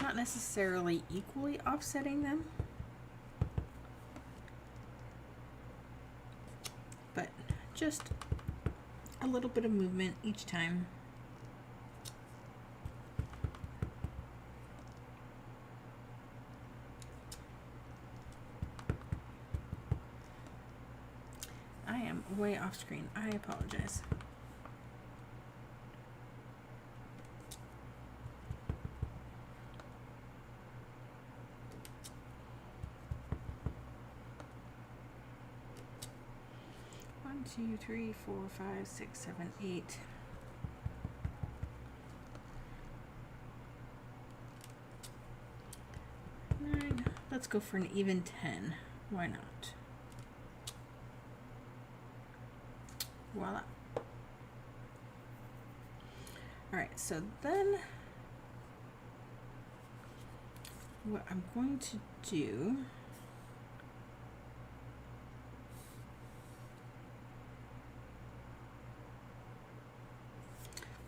Speaker 1: not necessarily equally offsetting them, but just a little bit of movement each time. I am way off screen. I apologize. One, 2, 3, 4, 5, 6, 7, 8. Nine. Let's go for an even 10. Why not? Voila. All right, so then what I'm going to do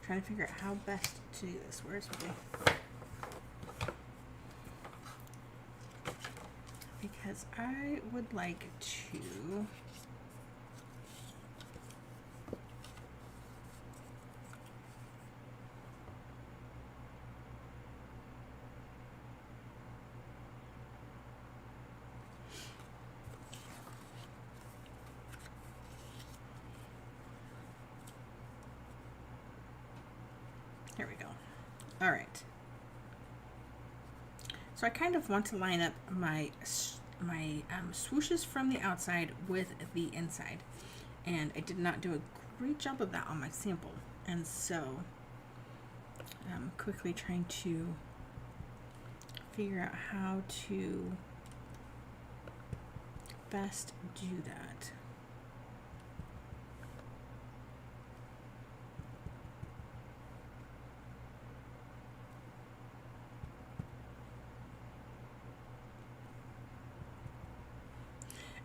Speaker 1: trying to figure out how best to do this. Where's my, because I would like to there we go. All right. So I kind of want to line up my swooshes from the outside with the inside, and I did not do a great job of that on my sample, and so I'm quickly trying to figure out how to best do that.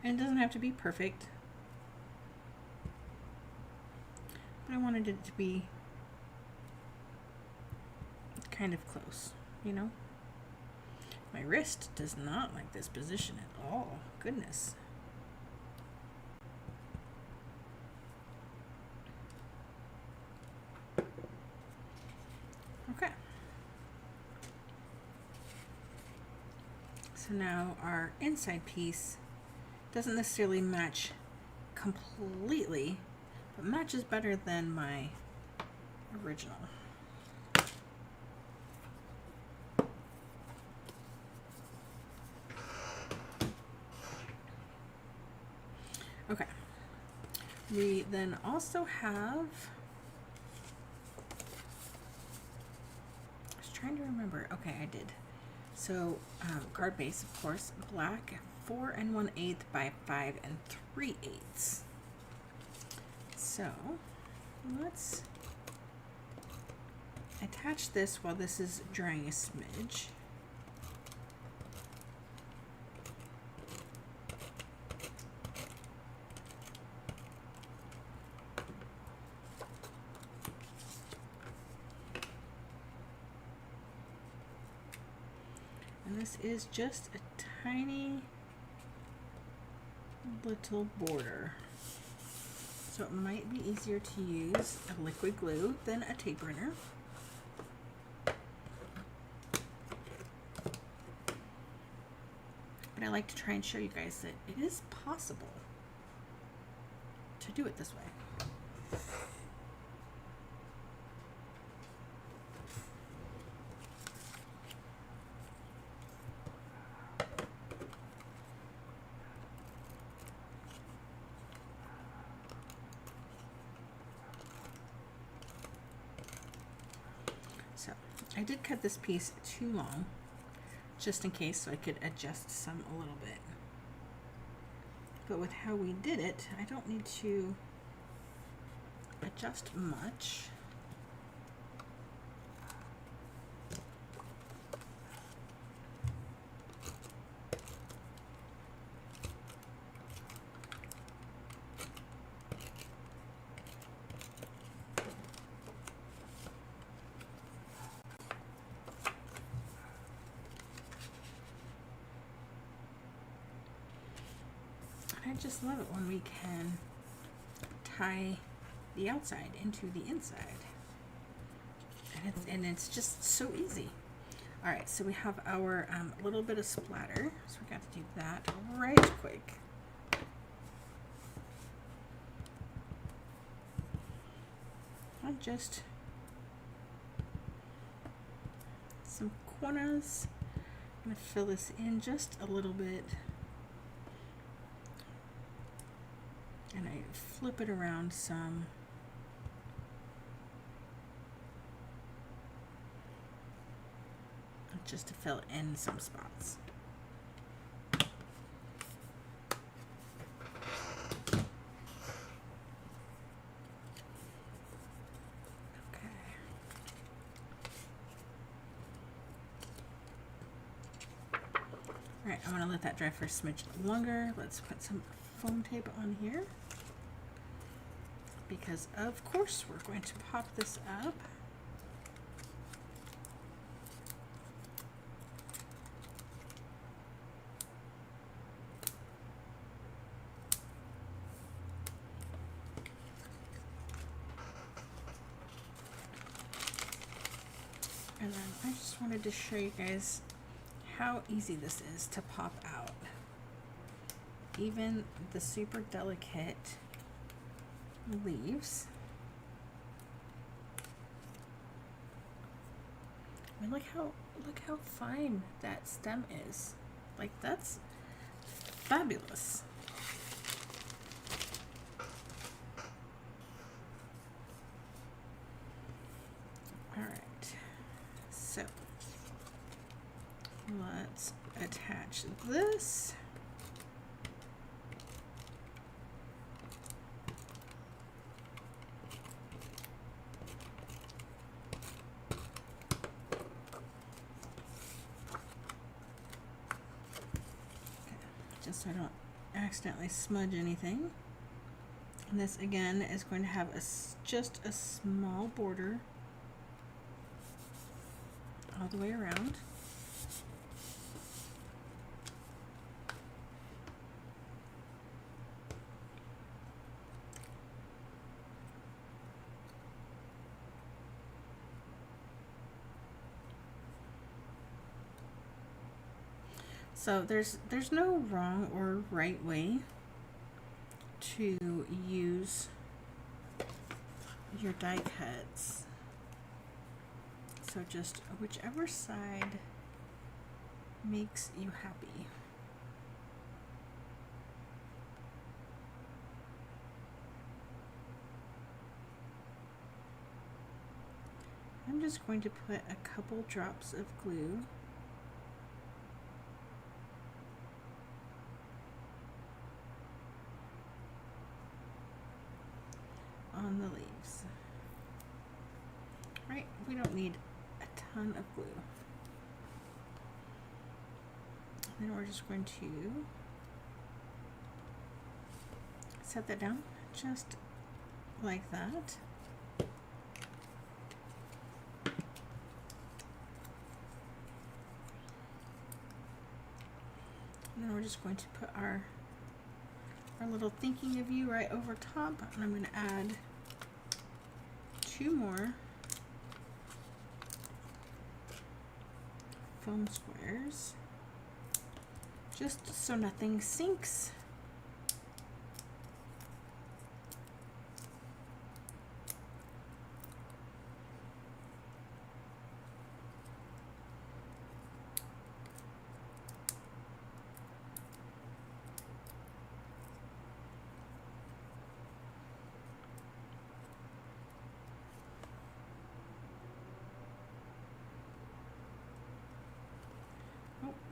Speaker 1: And it doesn't have to be perfect, but I wanted it to be kind of close, you know? My wrist does not like this position at all. Goodness. Okay. So now our inside piece doesn't necessarily match completely, but matches better than my original. Okay. We then also have, I was trying to remember. Okay, I did. So card base, of course, black, 4 1/8 by 5 3/8. So let's attach this while this is drying a smidge. And this is just a tiny little border. So it might be easier to use a liquid glue than a tape runner. But I like to try and show you guys that it is possible to do it this way. So I did cut this piece too long, just in case, so I could adjust some a little bit. But with how we did it, I don't need to adjust much. I just love it when we can tie the outside into the inside. And it's just so easy. All right, so we have our little bit of splatter. So we got to do that right quick. And just some corners. I'm gonna fill this in just a little bit. And I flip it around some. Just to fill in some spots. Okay. All right, I'm gonna let that dry for a smidge longer. Let's put some foam tape on here, because of course we're going to pop this up. And then I just wanted to show you guys how easy this is to pop out. Even the super delicate leaves. I mean, look how fine that stem is. Like, that's fabulous. All right. So let's attach this. Just so I don't accidentally smudge anything. And this again is going to have just a small border all the way around. So there's no wrong or right way to use your die cuts. So just whichever side makes you happy. I'm just going to put a couple drops of glue on the leaves. Right, we don't need a ton of glue. And then we're just going to set that down just like that. And then we're just going to put our little thinking of you right over top, and I'm going to add 2 more foam squares, just so nothing sinks.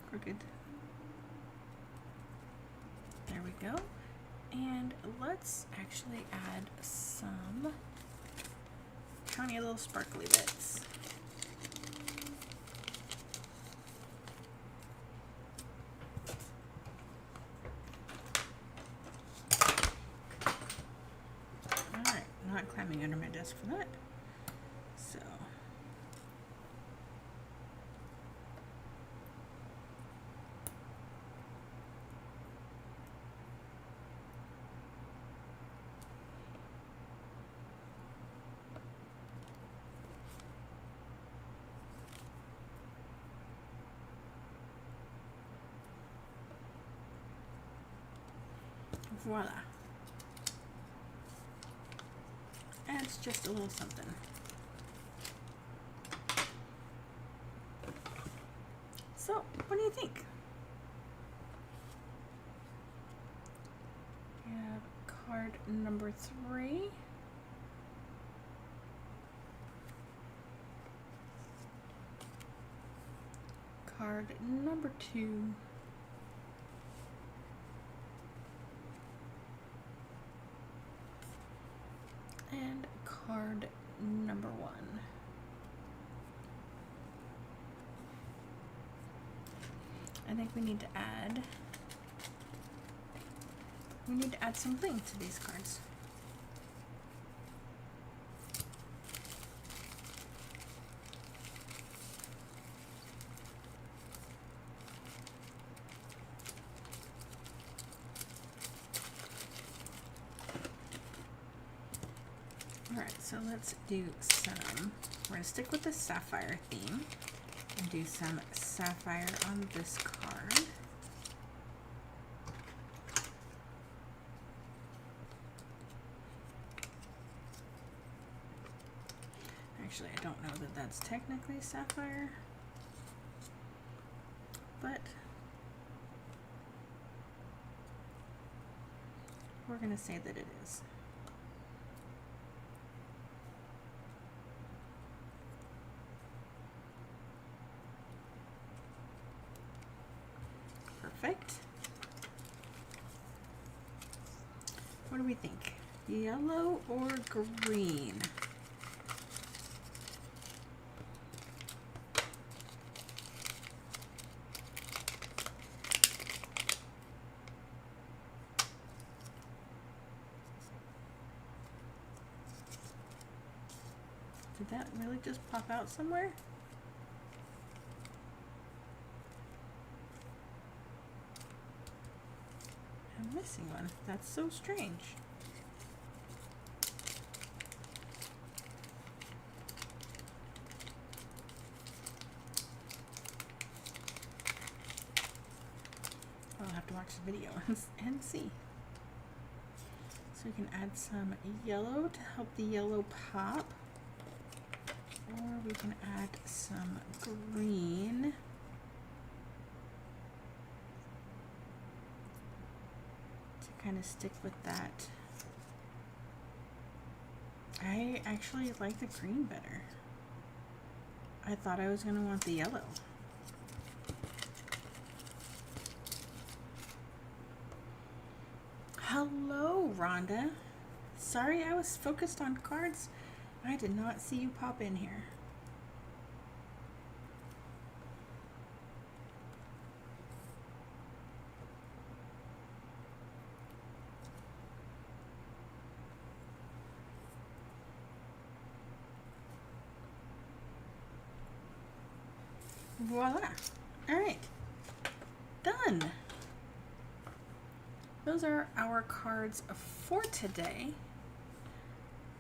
Speaker 1: Crooked. There we go. And let's actually add some tiny little sparkly bits. Alright, not climbing under my desk for that. So voila. Adds just a little something. So, what do you think? We have card number 3. Card number 2. And card number 1. I think we need to add some bling to these cards. Alright, so let's do some, we're going to stick with the sapphire theme and do some sapphire on this card. Actually, I don't know that that's technically sapphire, but we're going to say that it is. Perfect. What do we think? Yellow or green? Did that really just pop out somewhere? I'm missing one. That's so strange. video and see. So we can add some yellow to help the yellow pop, or we can add some green to kind of stick with that. I actually like the green better. I thought I was going to want the yellow. Hello, Rhonda. Sorry, I was focused on cards. I did not see you pop in here. Voila. All right. Done. Those are our cards for today.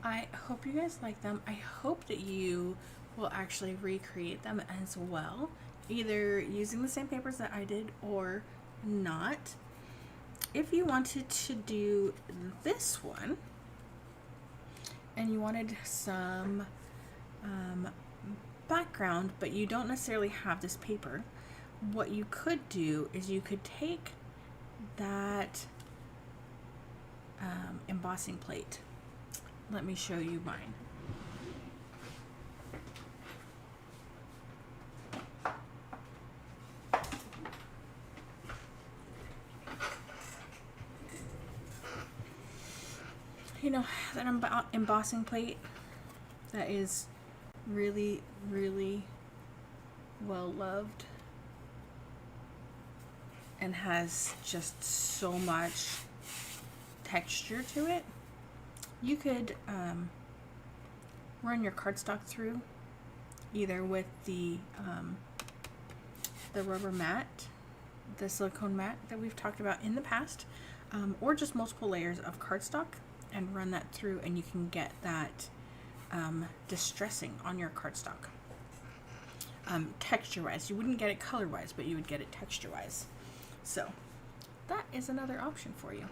Speaker 1: I hope you guys like them. I hope that you will actually recreate them as well, either using the same papers that I did or not. If you wanted to do this one and you wanted some background, but you don't necessarily have this paper, what you could do is you could take that embossing plate. Let me show you mine. You know, that embossing plate that is really, really well loved and has just so much texture to it. You could run your cardstock through either with the rubber mat, the silicone mat that we've talked about in the past, or just multiple layers of cardstock and run that through, and you can get that distressing on your cardstock. Texture-wise, you wouldn't get it color-wise, but you would get it texture-wise. So that is another option for you.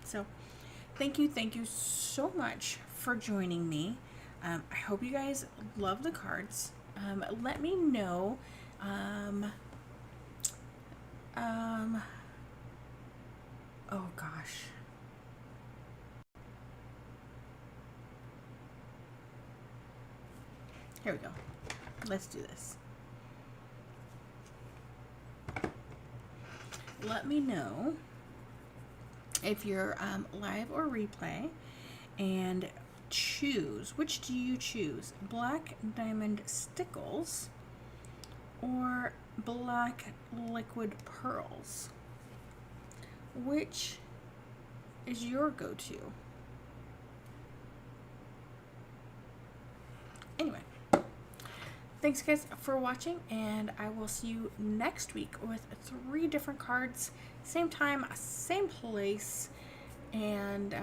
Speaker 1: So thank you so much for joining me. I hope you guys love the cards. Let me know. Oh gosh. Here we go. Let's do this. Let me know if you're live or replay, and choose. Which do you choose? Black Diamond Stickles or Black Liquid Pearls? Which is your go-to? Anyway. Thanks guys for watching, and I will see you next week with 3 different cards, same time, same place, and